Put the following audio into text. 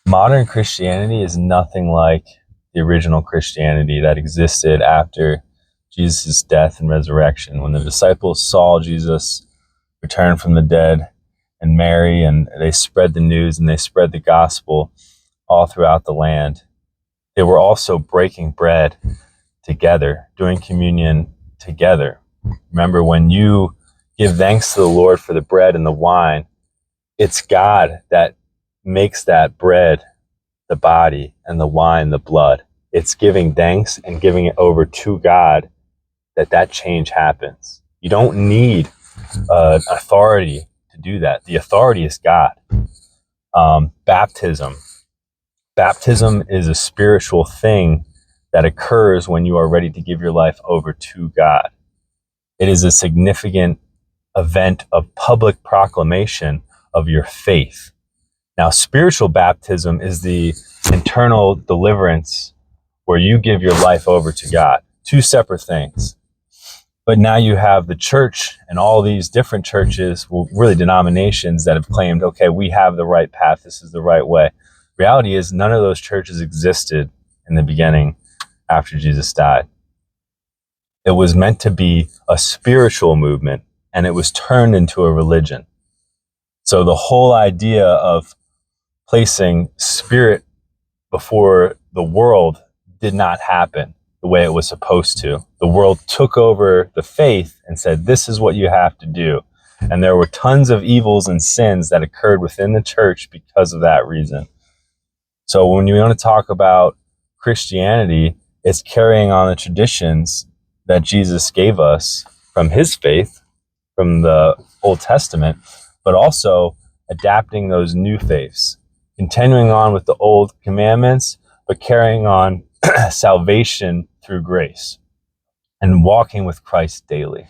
Modern Christianity is nothing like the original Christianity that existed after Jesus' death and resurrection. When the disciples saw Jesus return from the dead and Mary, and they spread the news and they spread the gospel all throughout the land, they were also breaking bread together, doing communion together. Remember, when you give thanks to the Lord for the bread and the wine, it's God that makes that bread the body and the wine the blood. It's giving thanks and giving it over to God that change happens. You don't need authority to do that. The authority is God. Baptism is a spiritual thing that occurs when you are ready to give your life over to God. It is a significant event of public proclamation of your faith. Now, spiritual baptism is the internal deliverance where you give your life over to God. Two separate things. But now you have the church and all these different churches, well, really denominations that have claimed, okay, we have the right path. This is the right way. Reality is none of those churches existed in the beginning after Jesus died. It was meant to be a spiritual movement, and it was turned into a religion. So the whole idea of placing spirit before the world did not happen the way it was supposed to. The world took over the faith and said, this is what you have to do. And there were tons of evils and sins that occurred within the church because of that reason. So when you want to talk about Christianity, it's carrying on the traditions that Jesus gave us from his faith, from the Old Testament, but also adapting those new faiths, continuing on with the old commandments, but carrying on salvation through grace and walking with Christ daily.